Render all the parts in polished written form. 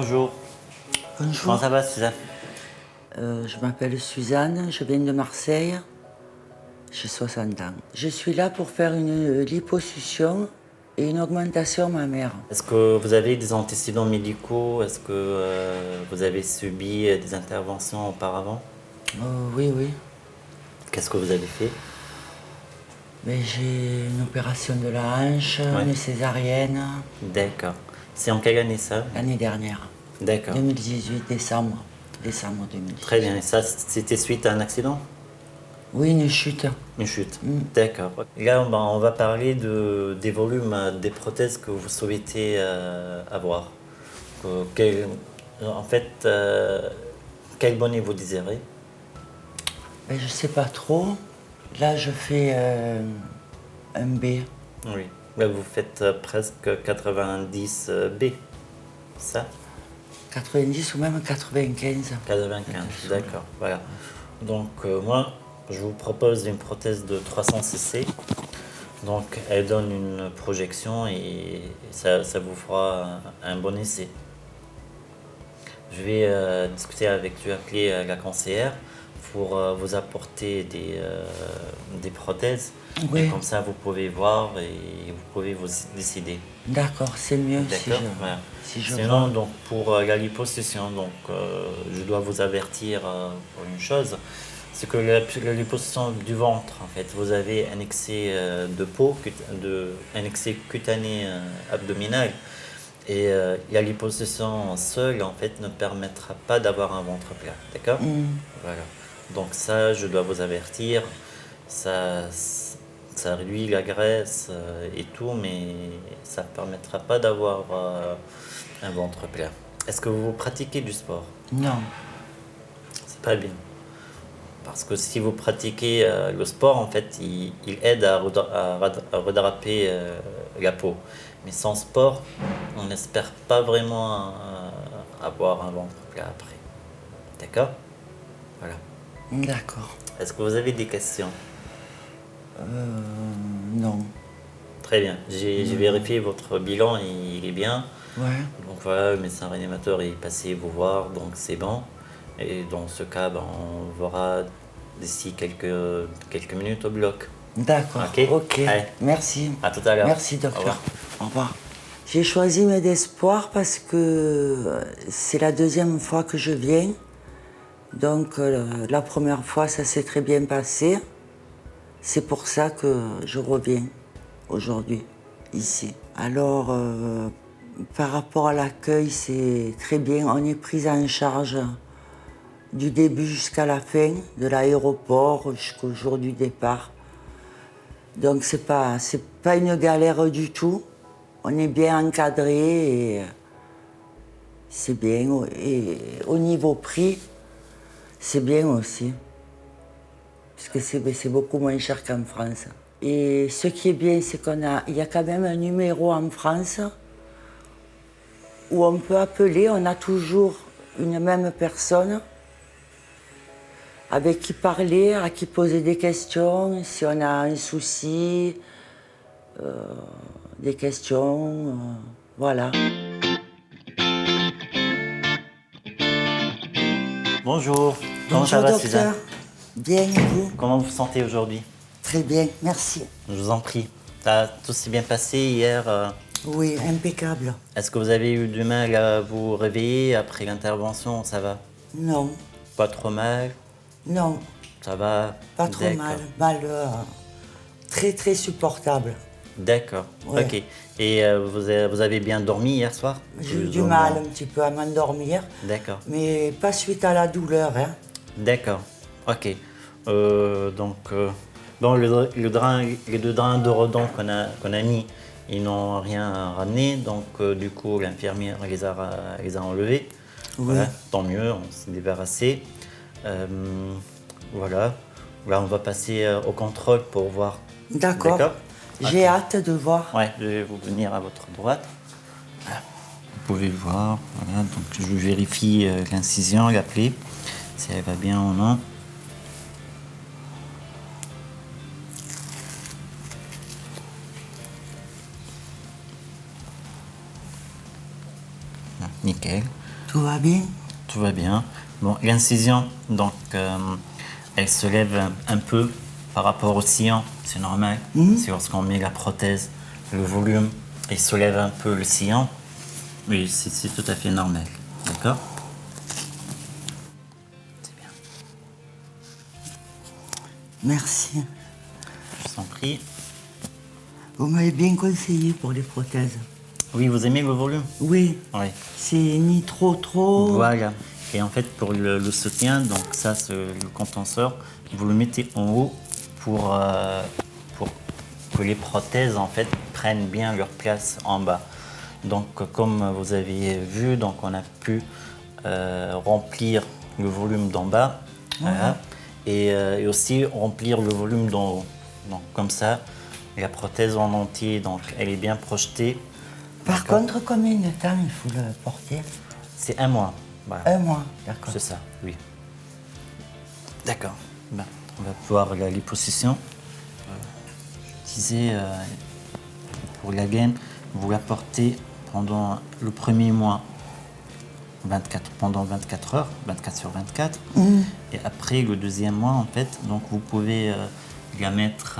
Bonjour, comment Bonjour, ça va Suzanne? je m'appelle Suzanne, je viens de Marseille, j'ai 60 ans. Je suis là pour faire une liposuction et une augmentation mammaire. Est-ce que vous avez des antécédents médicaux? Est-ce que vous avez subi des interventions auparavant? Oui, oui, Qu'est-ce que vous avez fait? mais j'ai une opération de la hanche, Ouais, une césarienne, d'accord. C'est en quelle année ça? l'année dernière, D'accord, 2018, décembre très bien. 2018. Et ça, c'était suite à un accident? Oui, une chute. Une chute. D'accord. Là, ben, on va parler des volumes des prothèses que vous souhaitez avoir. Quel- en fait, quel bonnet vous désirez? Ben, je sais pas trop. Là, je fais un B, Oui. Là, vous faites presque 90 B, ça? 90 ou même 95. 95, d'accord. Voilà. Donc, moi, je vous propose une prothèse de 300 cc. Donc, elle donne une projection et ça vous fera un bon essai. Je vais discuter avec, je vais appeler la conseillère pour vous apporter des prothèses. Et Oui, comme ça, vous pouvez voir et vous pouvez vous décider. d'accord, c'est mieux D'accord, voilà. si je Sinon, vois. donc, pour la liposuction, donc, je dois vous avertir pour une chose, c'est que la liposuction du ventre, en fait, vous avez un excès de peau, un excès cutané abdominal, et la liposuction seule, en fait, ne permettra pas d'avoir un ventre plat, d'accord? Voilà. Donc ça, je dois vous avertir, ça, ça réduit la graisse et tout, mais ça ne permettra pas d'avoir un ventre plat. Est-ce que vous pratiquez du sport? Non, C'est pas bien. Parce que si vous pratiquez le sport, en fait, il aide à redraper la peau. Mais sans sport, on n'espère pas vraiment avoir un ventre plat après. D'accord? Voilà. d'accord. Est-ce que vous avez des questions? Non. Très bien. J'ai vérifié votre bilan, il est bien. Ouais, Donc voilà, le médecin réanimateur est passé vous voir, donc c'est bon. Et dans ce cas, ben, on verra d'ici quelques minutes au bloc. d'accord, Ok? ok. Allez, Merci. à tout à l'heure. Merci, Au revoir. docteur. Au revoir. J'ai choisi Med Espoir parce que c'est la deuxième fois que je viens. Donc, la première fois, ça s'est très bien passé. C'est pour ça que je reviens aujourd'hui, ici. Alors, par rapport à l'accueil, c'est très bien. On est pris en charge du début jusqu'à la fin, de l'aéroport jusqu'au jour du départ. Donc c'est pas une galère du tout. On est bien encadré et c'est bien. Et au niveau prix, c'est bien aussi. Parce que c'est beaucoup moins cher qu'en France. Et ce qui est bien, c'est il y a quand même un numéro en France où on peut appeler. On a toujours une même personne avec qui parler, à qui poser des questions, si on a un souci, des questions, voilà. Bonjour. Comment ça Bonjour va, Suzanne? docteur, bien et vous? Comment vous vous sentez aujourd'hui? Très bien, merci. Je vous en prie. Ça a tout s'est bien passé hier. Oui, impeccable. Est-ce que vous avez eu du mal à vous réveiller après l'intervention? Ça va? Non, Pas trop mal? non, Ça va? pas trop mal. D'accord. Mal, très très supportable. D'accord. Ouais. Ok. Et vous avez bien dormi hier soir? J'ai eu Plus du ou mal moins. un petit peu à m'endormir, D'accord. mais pas suite à la douleur, hein. D'accord. Ok. Donc, bon, les deux drains de redon qu'on a mis, ils n'ont rien ramené. Donc, du coup, l'infirmière les a enlevés. Oui. Voilà, tant mieux, on s'est débarrassé. Euh, voilà. Là, on va passer au contrôle pour voir. D'accord. D'accord? J'ai Ok. hâte de voir. Ouais, je vais vous venir à votre droite. Vous pouvez voir, voilà, donc je vérifie l'incision, la plaie, si elle va bien ou non. Ah, nickel. Tout va bien? Tout va bien. Bon, l'incision, donc, elle se lève un peu par rapport au sillon, c'est normal. C'est lorsqu'on met la prothèse, le volume, il soulève un peu le sillon. Oui, c'est tout à fait normal. D'accord? C'est bien. Merci. Je vous en prie. Vous m'avez bien conseillé pour les prothèses. Oui, vous aimez le volume? Oui. Oui. C'est ni trop. Voilà. Et en fait, pour le soutien, donc ça, c'est le contenseur, vous le mettez en haut pour que les prothèses, en fait, prennent bien leur place en bas. Donc, comme vous avez vu, donc on a pu remplir le volume d'en bas, voilà, et aussi remplir le volume d'en haut. Donc, comme ça, la prothèse en entier, donc, elle est bien projetée. Par contre, combien de temps il faut le porter? C'est 1 mois. Voilà. 1 mois, d'accord. C'est ça, oui. D'accord. Ben, on va voir la liposuction. Je disais, pour la gaine, vous la portez pendant le premier mois pendant 24 heures, 24 sur 24. Et après, le deuxième mois, en fait, donc vous pouvez la mettre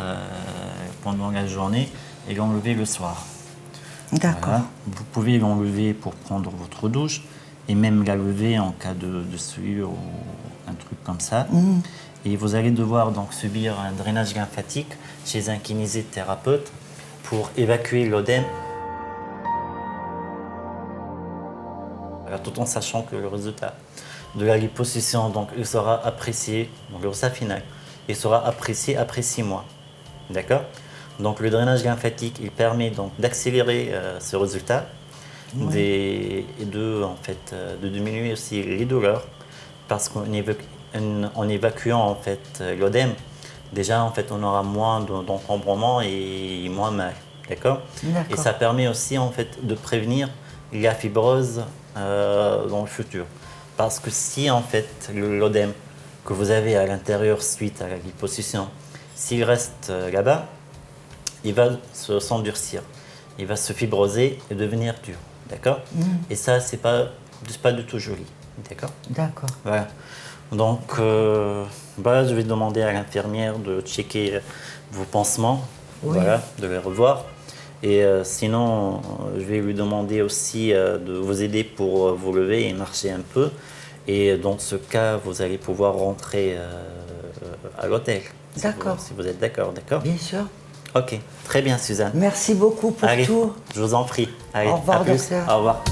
pendant la journée et l'enlever le soir. D'accord. Voilà. Vous pouvez l'enlever pour prendre votre douche et même la lever en cas de sueur ou un truc comme ça. Et vous allez devoir donc subir un drainage lymphatique chez un kinésithérapeute pour évacuer l'œdème. Voilà, tout en sachant que le résultat de la liposuction, donc, il sera apprécié, donc le résultat final, il sera apprécié après 6 mois. D'accord? Donc le drainage lymphatique, il permet donc d'accélérer ce résultat et de diminuer aussi les douleurs parce qu'en évacuant en fait l'œdème, déjà en fait on aura moins d'encombrement et moins mal. D'accord? Et ça permet aussi en fait de prévenir la fibrose dans le futur. Parce que si en fait l'œdème que vous avez à l'intérieur suite à la liposuction, s'il reste là-bas, il va s'endurcir, il va se fibroser et devenir dur, d'accord? Et ça, c'est pas du tout joli, d'accord? D'accord. Voilà. Donc, voilà, je vais demander à l'infirmière de checker vos pansements, voilà, de les revoir. Et sinon, je vais lui demander aussi de vous aider pour vous lever et marcher un peu. Et dans ce cas, vous allez pouvoir rentrer à l'hôtel. D'accord. Si vous êtes d'accord, d'accord? Bien sûr. Ok, très bien Suzanne. Merci beaucoup pour Allez, tout. je vous en prie. Allez, Au revoir, à plus. docteur. Au revoir.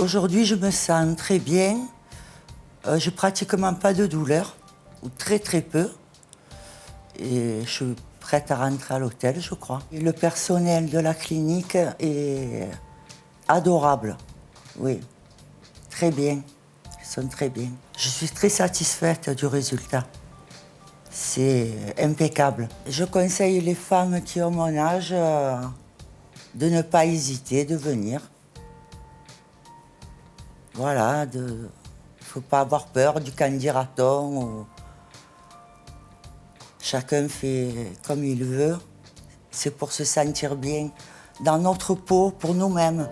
Aujourd'hui, je me sens très bien. J'ai pratiquement pas de douleur, ou très peu. Et je suis prête à rentrer à l'hôtel, je crois. Et le personnel de la clinique est adorable. Oui, très bien. Ils sont très bien. Je suis très satisfaite du résultat. C'est impeccable. Je conseille les femmes qui ont mon âge de ne pas hésiter, de venir. Voilà, il ne faut pas avoir peur du qu'en dira-t-on. Chacun fait comme il veut. C'est pour se sentir bien dans notre peau, pour nous-mêmes.